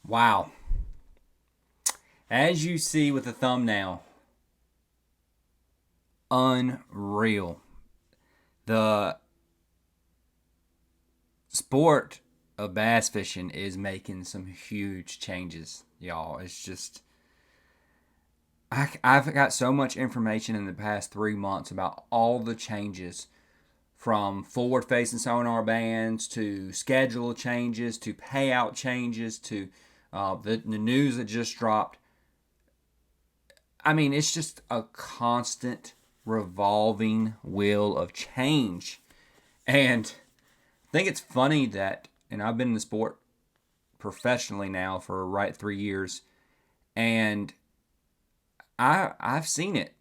Wow. As you see with the thumbnail, unreal. The sport of bass fishing is making some huge changes, y'all. It's just, I've got so much information in the past 3 months about all the changes from forward facing sonar bands to schedule changes to payout changes to the news that just dropped. I mean, it's just a constant revolving wheel of change. And I think it's funny that, and I've been in the sport professionally now for right 3 years, and I've seen it.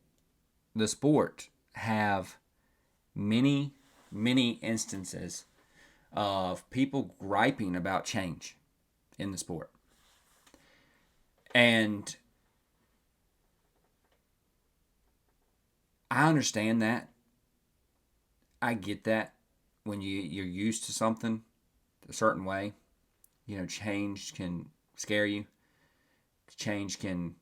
The sport have many instances of people griping about change in the sport. And I understand that. I get that. When you're used to something a certain way, change can scare you. Change can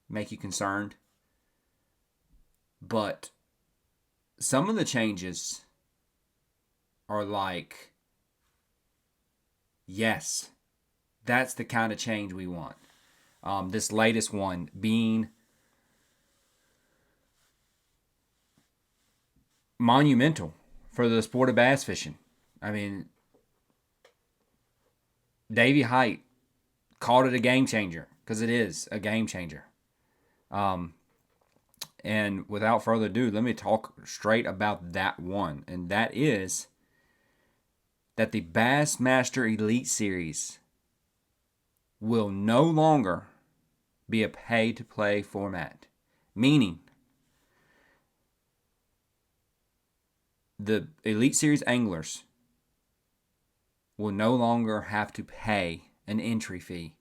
make you concerned. But some of the changes are like, yes, that's the kind of change we want. This latest one being monumental for the sport of bass fishing. I mean, Davey Height called it a game changer because it is a game changer. And without further ado, let me talk straight about that one. And that is that the Bassmaster Elite Series will no longer be a pay-to-play format. Meaning, the Elite Series anglers will no longer have to pay an entry fee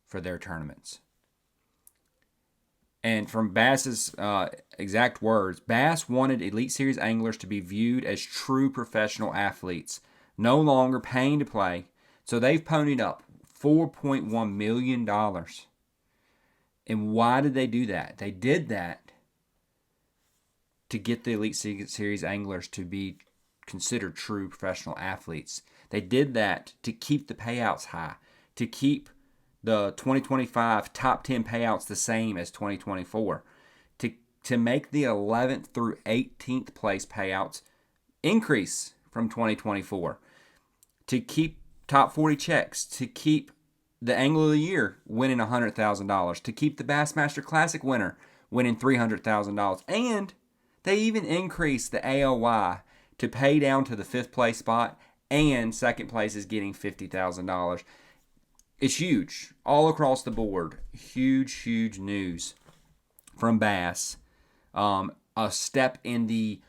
for their tournaments. And from Bass's exact words, Bass wanted Elite Series anglers to be viewed as true professional athletes, no longer paying to play. So they've ponied up $4.1 million. And why did they do that? They did that to get the Elite Series anglers to be considered true professional athletes. They did that to keep the payouts high, to keep the 2025 top 10 payouts the same as 2024, to make the 11th through 18th place payouts increase from 2024, to keep top 40 checks, to keep the Angler of the Year winning $100,000, to keep the Bassmaster Classic winner winning $300,000, and they even increased the AOY to pay down to the 5th place spot, and second place is getting $50,000. It's huge. All across the board. Huge news from Bass. A step in the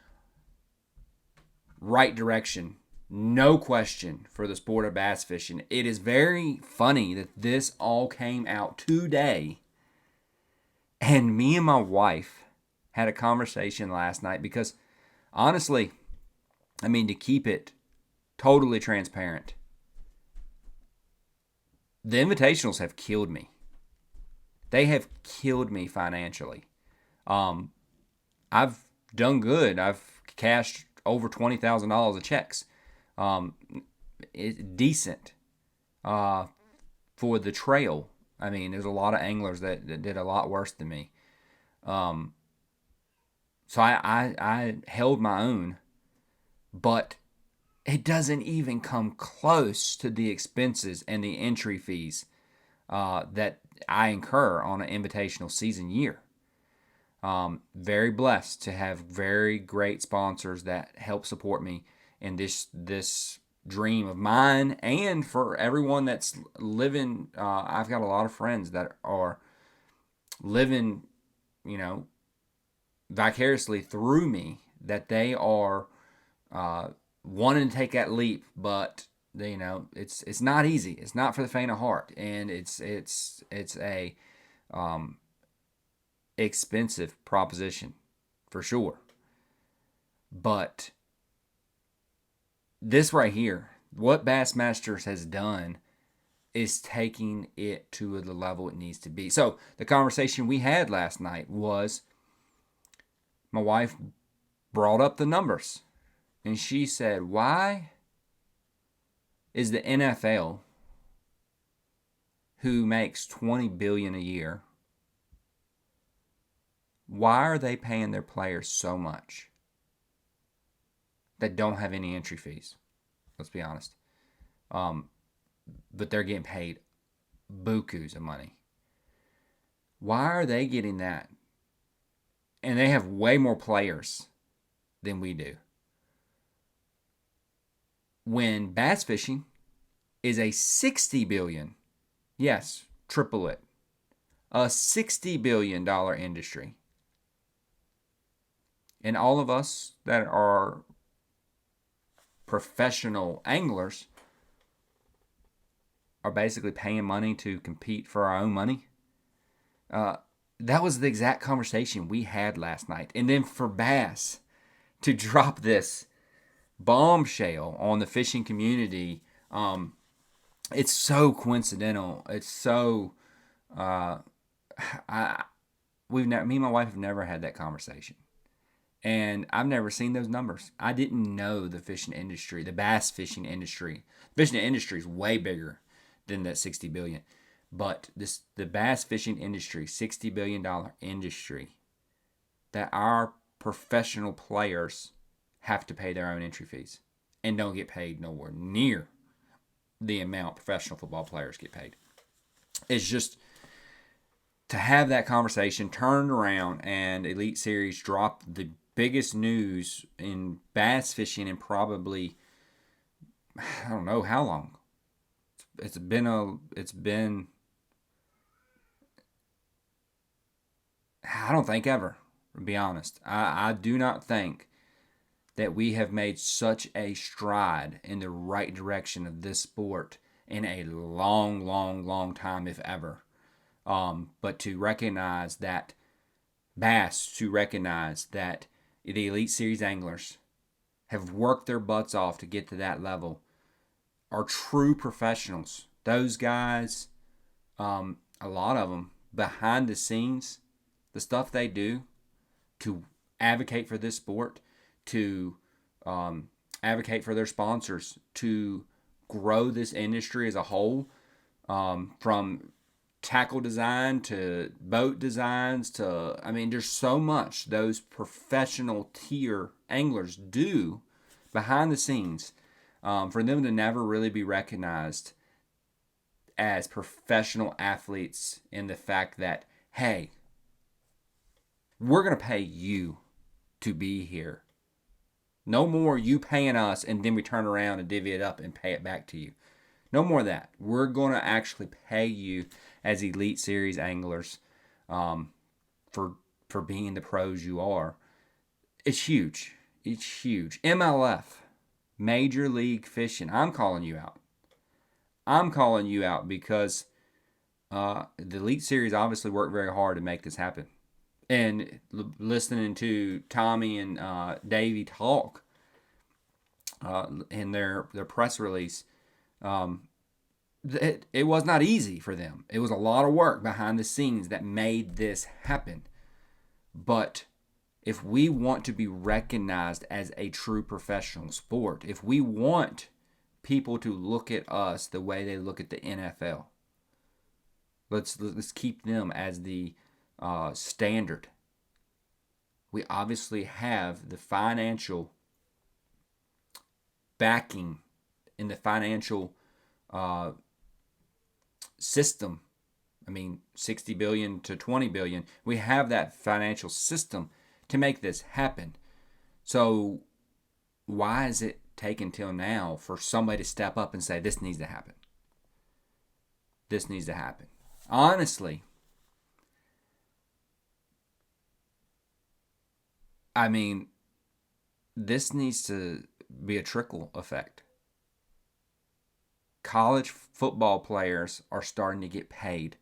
right direction. No question for the sport of bass fishing. It is very funny that this all came out today. And me and my wife had a conversation last night because, honestly, to keep it totally transparent, the invitationals have killed me. They have killed me financially. I've done good. I've cashed over $20,000 of checks. It's decent for the trail. There's a lot of anglers that did a lot worse than me. So I held my own, but it doesn't even come close to the expenses and the entry fees that I incur on an invitational season year. Very blessed to have very great sponsors that help support me in this dream of mine, and for everyone that's living. I've got a lot of friends that are living, vicariously through me, that they are wanting to take that leap, but it's not easy. It's not for the faint of heart, and it's a expensive proposition for sure. But this right here, what Bassmasters has done is taking it to the level it needs to be. So the conversation we had last night was my wife brought up the numbers, and she said, why is the NFL, who makes $20 billion a year, why are they paying their players so much that don't have any entry fees? Let's be honest. But they're getting paid bukus of money. Why are they getting that? And they have way more players than we do. When bass fishing is a $60 billion, yes, triple it, a $60 billion industry. And all of us that are professional anglers are basically paying money to compete for our own money. That was the exact conversation we had last night. And then for Bass to drop this bombshell on the fishing community, it's so coincidental. It's so me and my wife have never had that conversation. And I've never seen those numbers. I didn't know the fishing industry, the bass fishing industry. Fishing industry is way bigger than that $60 billion. But the bass fishing industry, $60 billion industry, that our professional players have to pay their own entry fees and don't get paid nowhere near the amount professional football players get paid. It's just to have that conversation turned around, and Elite Series dropped the biggest news in bass fishing in probably, I don't know how long. It's been I don't think ever, to be honest. I do not think that we have made such a stride in the right direction of this sport in a long, long, long time, if ever. But to recognize that the Elite Series anglers have worked their butts off to get to that level, are true professionals. Those guys, a lot of them, behind the scenes, the stuff they do to advocate for this sport, to advocate for their sponsors, to grow this industry as a whole, from tackle design to boat designs to, there's so much those professional tier anglers do behind the scenes, for them to never really be recognized as professional athletes, in the fact that, hey, we're going to pay you to be here. No more you paying us and then we turn around and divvy it up and pay it back to you. No more of that. We're going to actually pay you as Elite Series anglers, for being the pros you are. It's huge. It's huge. MLF, Major League Fishing. I'm calling you out. I'm calling you out because the Elite Series obviously worked very hard to make this happen. And listening to Tommy and Davey talk in their press release, it was not easy for them. It was a lot of work behind the scenes that made this happen. But if we want to be recognized as a true professional sport, if we want people to look at us the way they look at the NFL, let's keep them as the standard. We obviously have the financial backing in the financial system. 60 billion to 20 billion. We have that financial system to make this happen. So why is it taken till now for somebody to step up and say, this needs to happen? This needs to happen. Honestly, this needs to be a trickle effect. College football players are starting to get paid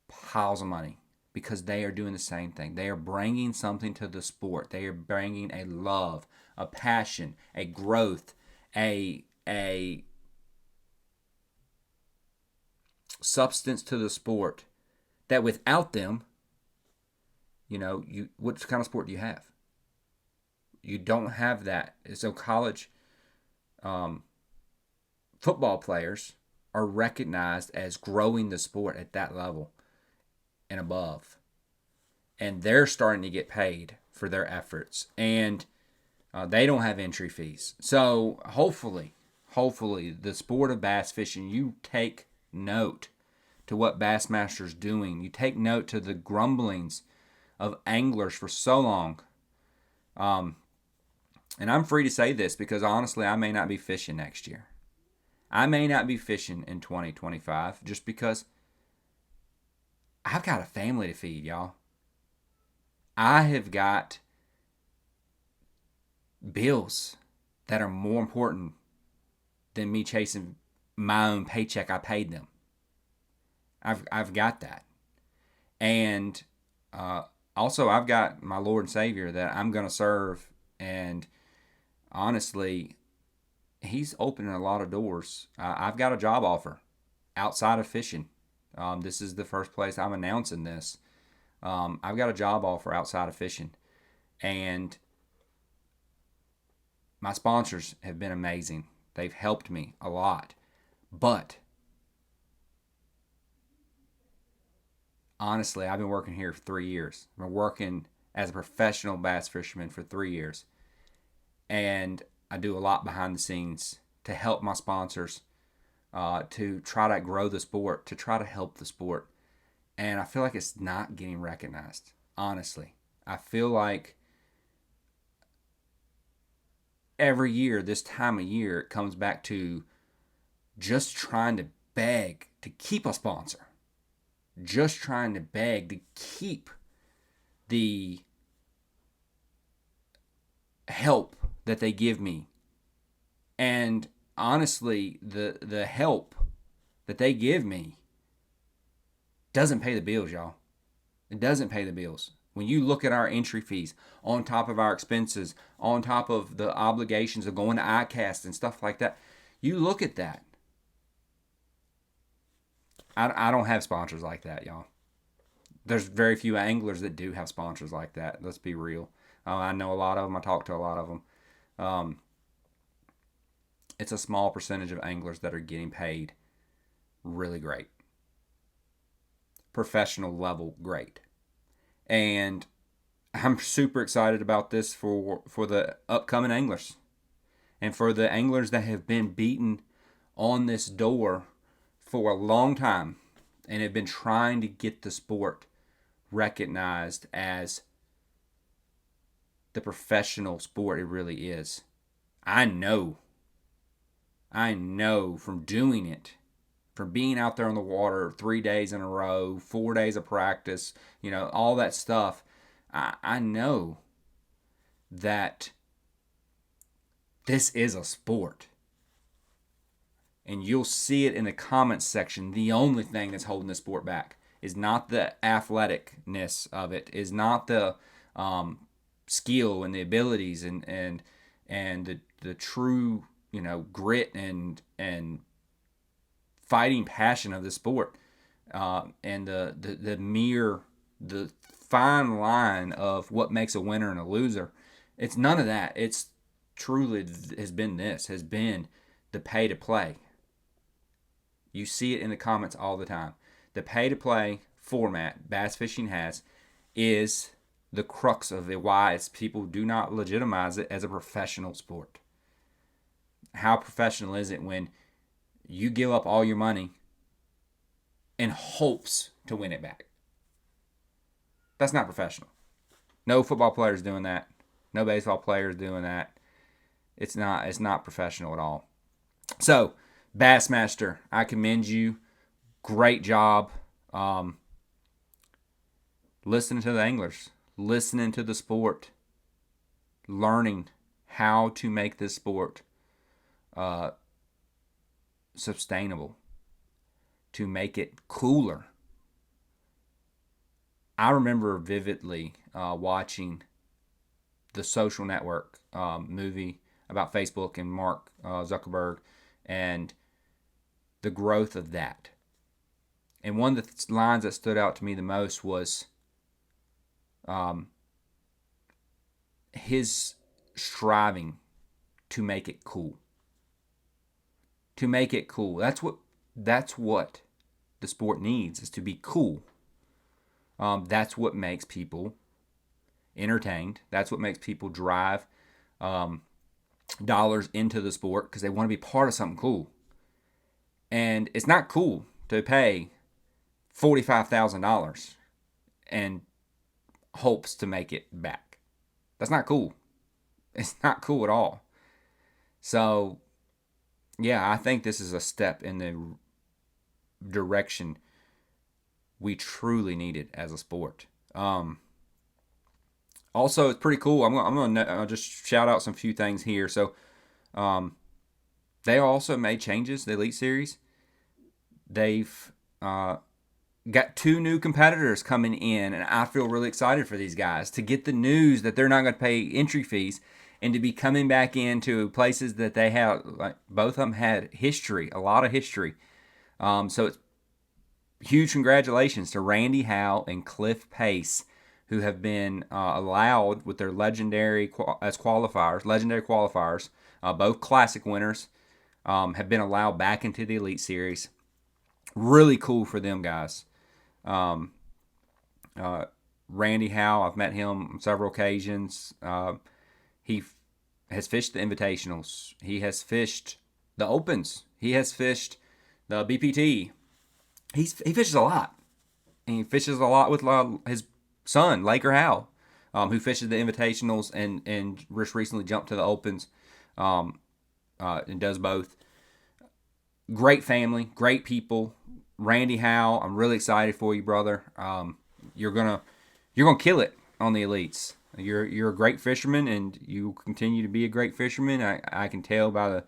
piles of money because they are doing the same thing. They are bringing something to the sport. They are bringing a love, a passion, a growth, a a substance to the sport that without them, what kind of sport do you have? You don't have that. So college football players are recognized as growing the sport at that level and above. And they're starting to get paid for their efforts. And they don't have entry fees. So hopefully, the sport of bass fishing, you take note to what Bassmaster's doing. You take note to the grumblings of anglers for so long. And I'm free to say this because honestly, I may not be fishing next year. I may not be fishing in 2025 just because I've got a family to feed, y'all. I have got bills that are more important than me chasing my own paycheck I paid them. I've got that. And also, I've got my Lord and Savior that I'm going to serve. And honestly, He's opening a lot of doors. I've got a job offer outside of fishing. This is the first place I'm announcing this. I've got a job offer outside of fishing. And my sponsors have been amazing. They've helped me a lot. But honestly, I've been working here for 3 years. I've been working as a professional bass fisherman for 3 years. And I do a lot behind the scenes to help my sponsors, to try to grow the sport, to try to help the sport. And I feel like it's not getting recognized, honestly. I feel like every year, this time of year, it comes back to just trying to beg to keep a sponsor. Just trying to beg to keep the help that they give me. And honestly, the help that they give me doesn't pay the bills, y'all. It doesn't pay the bills. When you look at our entry fees, on top of our expenses, on top of the obligations of going to ICAST and stuff like that, you look at that. I don't have sponsors like that, y'all. There's very few anglers that do have sponsors like that. Let's be real. I know a lot of them. I talk to a lot of them. It's a small percentage of anglers that are getting paid really great. Professional level great. And I'm super excited about this for the upcoming anglers. And for the anglers that have been beaten on this door for a long time and have been trying to get the sport recognized as the professional sport it really is. I know from doing it, from being out there on the water 3 days in a row, 4 days of practice, all that stuff, I know that this is a sport. And you'll see it in the comments section. The only thing that's holding the sport back is not the athleticness of it, is not the skill and the abilities and the true grit and fighting passion of the sport, and the fine line of what makes a winner and a loser. It's none of that. It's truly has been the pay to play. You see it in the comments all the time. The pay to play format bass fishing has is the crux of it, why people do not legitimize it as a professional sport. How professional is it when you give up all your money in hopes to win it back? That's not professional. No football player is doing that. No baseball player is doing that. It's not professional at all. So, Bassmaster, I commend you. Great job listening to the anglers, listening to the sport, learning how to make this sport sustainable, to make it cooler. I remember vividly watching the Social Network movie about Facebook and Mark Zuckerberg and the growth of that. And one of the lines that stood out to me the most was his striving to make it cool. To make it cool. That's what the sport needs, is to be cool. That's what makes people entertained. That's what makes people drive dollars into the sport, because they want to be part of something cool. And it's not cool to pay $45,000 and hopes to make it back. That's not cool. It's not cool at all. So, yeah, I think this is a step in the direction we truly needed as a sport. Also, it's pretty cool. I'm gonna just shout out some few things here. So, they also made changes. The Elite Series. They've got 2 new competitors coming in, and I feel really excited for these guys to get the news that they're not going to pay entry fees and to be coming back into places that they have. Like, both of them had history, a lot of history. So it's huge congratulations to Randy Howe and Cliff Pace, who have been allowed with their legendary qualifiers, both classic winners, have been allowed back into the Elite Series. Really cool for them guys. Randy Howe, I've met him on several occasions. He has fished the Invitationals. He has fished the Opens. He has fished the BPT. He fishes a lot. And he fishes a lot with his son, Laker Howe, who fishes the Invitationals and just recently jumped to the Opens, and does both. Great family, great people. Randy Howe, I'm really excited for you, brother. You're gonna kill it on the Elites. You're a great fisherman, and you continue to be a great fisherman. I can tell by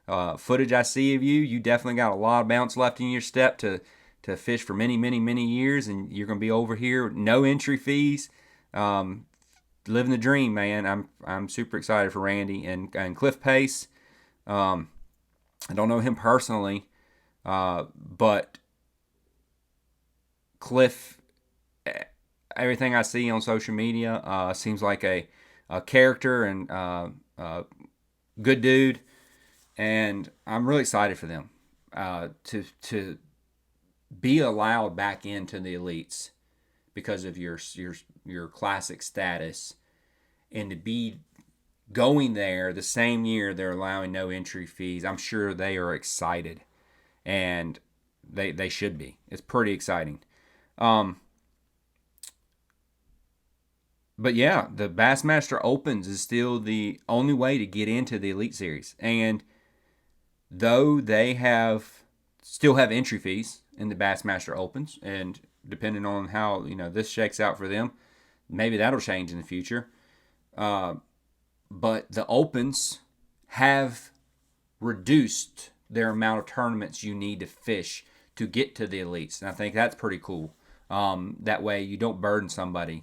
the footage I see of you. You definitely got a lot of bounce left in your step to fish for many, many, many years, and you're gonna be over here, no entry fees, living the dream, man. I'm super excited for Randy and Cliff Pace. I don't know him personally, but Cliff, everything I see on social media, seems like a character and good dude, and I'm really excited for them to be allowed back into the elites because of your classic status, and to be going there the same year they're allowing no entry fees. I'm sure they are excited, and they should be. It's pretty exciting. But yeah, the Bassmaster Opens is still the only way to get into the Elite Series. And though they still have entry fees in the Bassmaster Opens, and depending on how this shakes out for them, maybe that'll change in the future. But the Opens have reduced their amount of tournaments you need to fish to get to the elites, and I think that's pretty cool. That way you don't burden somebody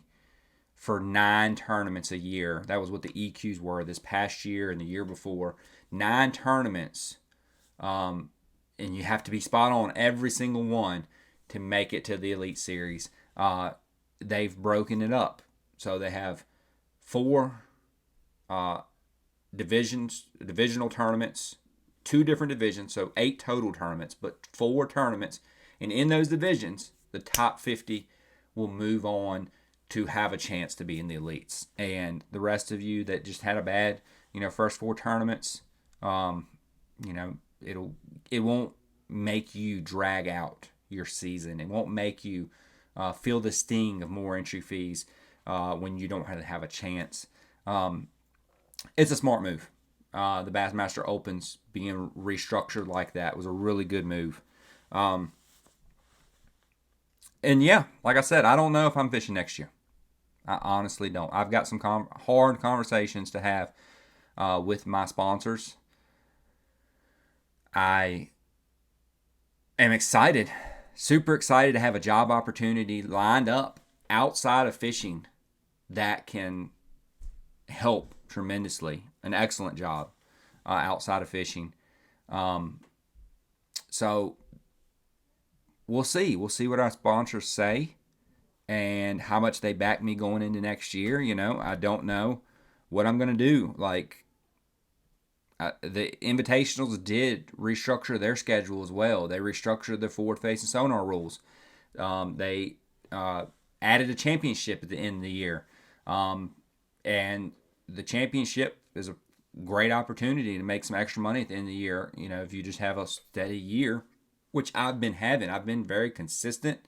for 9 tournaments a year. That was what the EQs were this past year and the year before. 9 tournaments, and you have to be spot on every single one to make it to the Elite Series. They've broken it up, so they have 4 divisional tournaments, 2 different divisions, so 8 total tournaments, but 4 tournaments. And in those divisions, the top 50 will move on to have a chance to be in the elites. And the rest of you that just had a bad, first 4 tournaments, it won't make you drag out your season. It won't make you feel the sting of more entry fees when you don't have a chance. It's a smart move. The Bassmaster Opens being restructured like that was a really good move. And yeah, like I said, I don't know if I'm fishing next year. I honestly don't. I've got some hard conversations to have with my sponsors. I am excited, super excited to have a job opportunity lined up outside of fishing that can help tremendously. an excellent job outside of fishing. So we'll see. We'll see what our sponsors say and how much they back me going into next year. I don't know what I'm going to do. Like, the Invitationals did restructure their schedule as well. They restructured the forward-facing sonar rules. They added a championship at the end of the year. And the championship is a great opportunity to make some extra money at the end of the year. If you just have a steady year, which I've been having. I've been very consistent.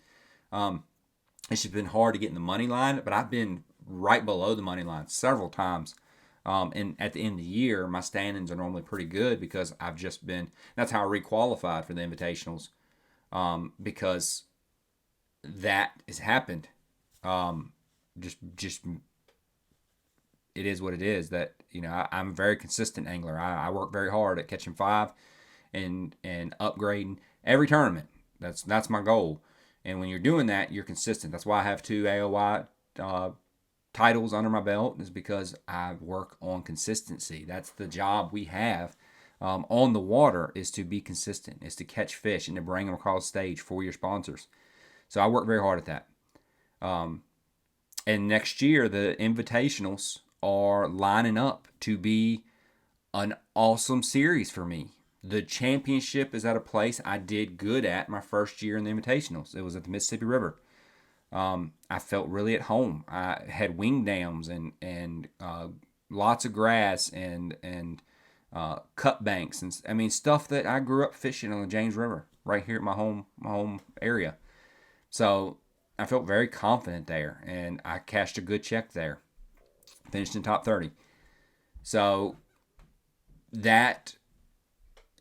It's just been hard to get in the money line, but I've been right below the money line several times. And at the end of the year, my standings are normally pretty good because I've just been. That's how I requalified for the Invitationals, because that has happened. Just it is what it is. That I'm a very consistent angler. I work very hard at catching five, and upgrading every tournament. That's my goal. And when you're doing that, you're consistent. That's why I have 2 AOY titles under my belt, is because I work on consistency. That's the job we have on the water, is to be consistent, is to catch fish and to bring them across the stage for your sponsors. So I work very hard at that. And next year, the Invitationals are lining up to be an awesome series for me. The championship is at a place I did good at my first year in the Invitationals. It was at the Mississippi River. I felt really at home. I had wing dams and lots of grass and cut banks, and stuff that I grew up fishing on the James River right here at my home area. So I felt very confident there, and I cashed a good check there. Finished in top 30. So that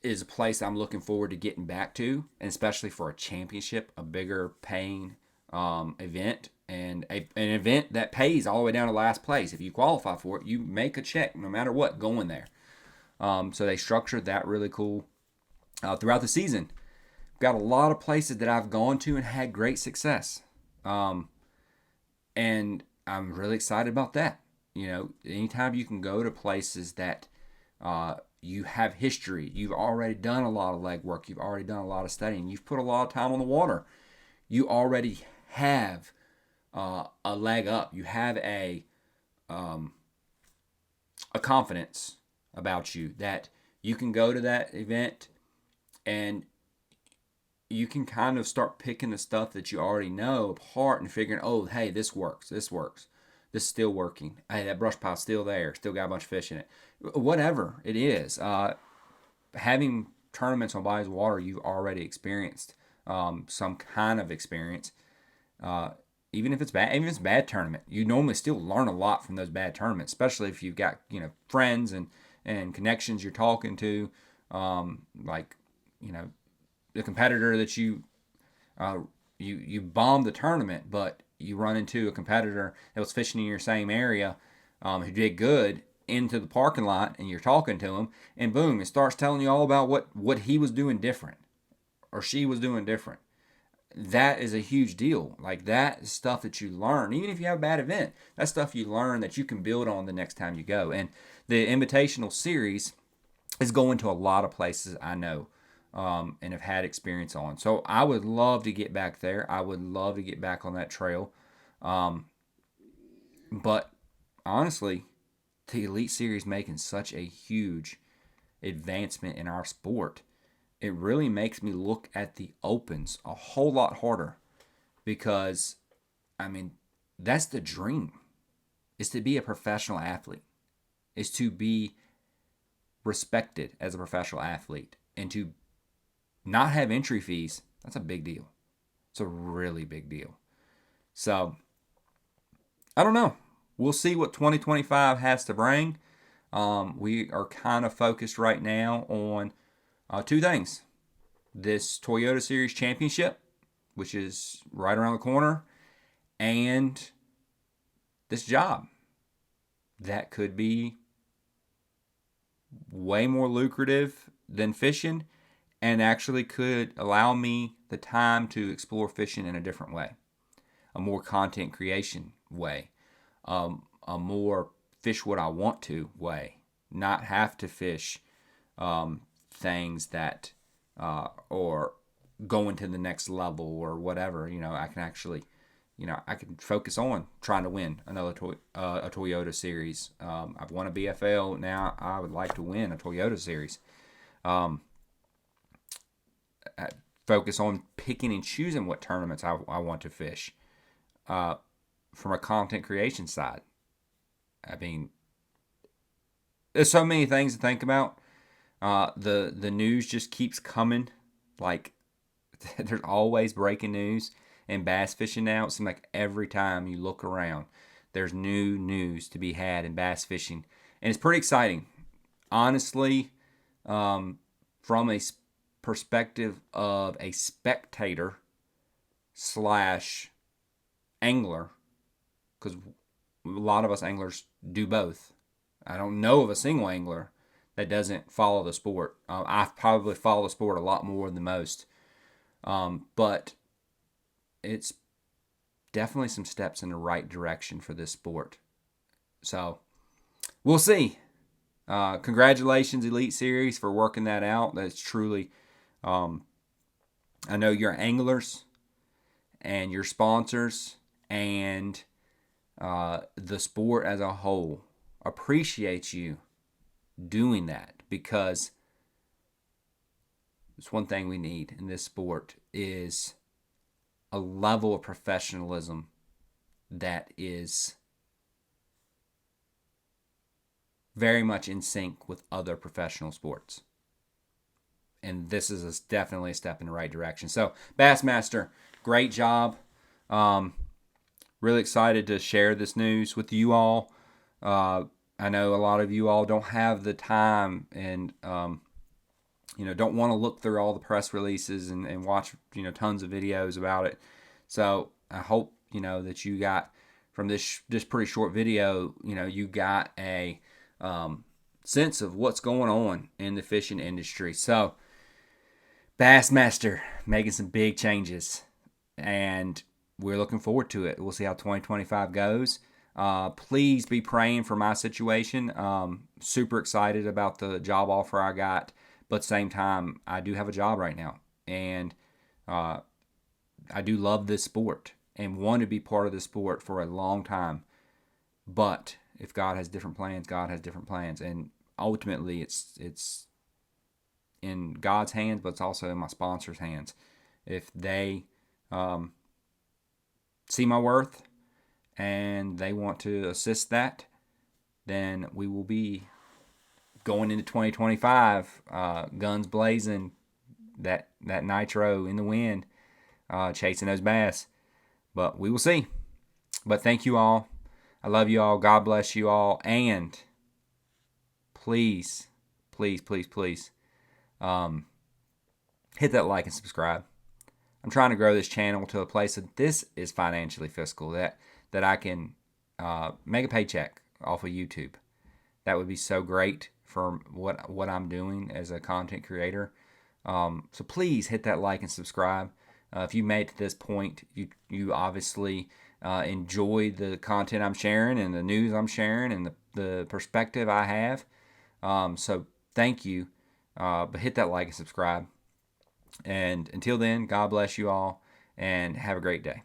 is a place I'm looking forward to getting back to, and especially for a championship, a bigger paying event, and an event that pays all the way down to last place. If you qualify for it, you make a check no matter what going there. So they structured that really cool throughout the season. Got a lot of places that I've gone to and had great success. And I'm really excited about that. Anytime you can go to places that you have history, you've already done a lot of legwork, you've already done a lot of studying, you've put a lot of time on the water, you already have a leg up. You have a confidence about you that you can go to that event and you can kind of start picking the stuff that you already know apart and figuring, oh, hey, this works, this is still working. Hey, that brush pile's still there, still got a bunch of fish in it. Whatever it is, having tournaments on bodies of water you've already experienced some kind of experience, even if it's a bad tournament, you normally still learn a lot from those bad tournaments, especially if you've got friends and connections you're talking to, like the competitor that you bombed the tournament, but you run into a competitor that was fishing in your same area, who did good, into the parking lot, and you're talking to him, and boom, it starts telling you all about what he was doing different or she was doing different. That is a huge deal. Like, that is stuff that you learn. Even if you have a bad event, that's stuff you learn that you can build on the next time you go. And the Invitational Series is going to a lot of places I know and have had experience on. So I would love to get back there. I would love to get back on that trail. But honestly, the Elite Series making such a huge advancement in our sport, it really makes me look at the Opens a whole lot harder, because, that's the dream, is to be a professional athlete, is to be respected as a professional athlete, and to not have entry fees. That's a big deal. It's a really big deal. So, I don't know. We'll see what 2025 has to bring. We are kind of focused right now on two things. This Toyota Series Championship, which is right around the corner, and this job that could be way more lucrative than fishing, and actually could allow me the time to explore fishing in a different way, a more content creation way, a more fish what I want to way, not have to fish things that or going to the next level or whatever. I can actually, I can focus on trying to win another a Toyota series. I've won a BFL. Now I would like to win a Toyota series. Focus on picking and choosing what tournaments I want to fish. From a content creation side, I mean, there's so many things to think about. The news just keeps coming. Like, there's always breaking news in bass fishing now. It seems like every time you look around, there's new news to be had in bass fishing, and it's pretty exciting. Honestly, from a perspective of a spectator slash angler, because a lot of us anglers do both. I don't know of a single angler that doesn't follow the sport. I probably follow the sport a lot more than most. But it's definitely some steps in the right direction for this sport. So we'll see. Congratulations, Elite Series, for working that out. That's truly, I know your anglers and your sponsors and the sport as a whole appreciates you doing that, because it's one thing we need in this sport is a level of professionalism that is very much in sync with other professional sports. And this is definitely a step in the right direction. So, Bassmaster, great job. Really excited to share this news with you all. I know a lot of you all don't have the time and don't want to look through all the press releases and watch tons of videos about it. So I hope that you got from this pretty short video, you got a sense of what's going on in the fishing industry. So Bassmaster making some big changes, and we're looking forward to it. We'll see how 2025 goes. Please be praying for my situation. Super excited about the job offer I got, but at the same time, I do have a job right now, and I do love this sport and want to be part of this sport for a long time. But if God has different plans, God has different plans, and ultimately, it's in God's hands, but it's also in my sponsor's hands. If they see my worth and they want to assist that, then we will be going into 2025, guns blazing, that nitro in the wind, chasing those bass. But we will see. But thank you all. I love you all. God bless you all. And please, please, please, please, hit that like and subscribe. I'm trying to grow this channel to a place that this is financially fiscal, that I can make a paycheck off of YouTube. That would be so great for what I'm doing as a content creator. So please hit that like and subscribe. If you made it to this point, you obviously enjoy the content I'm sharing and the news I'm sharing and the perspective I have. So thank you. But hit that like and subscribe. And until then, God bless you all and have a great day.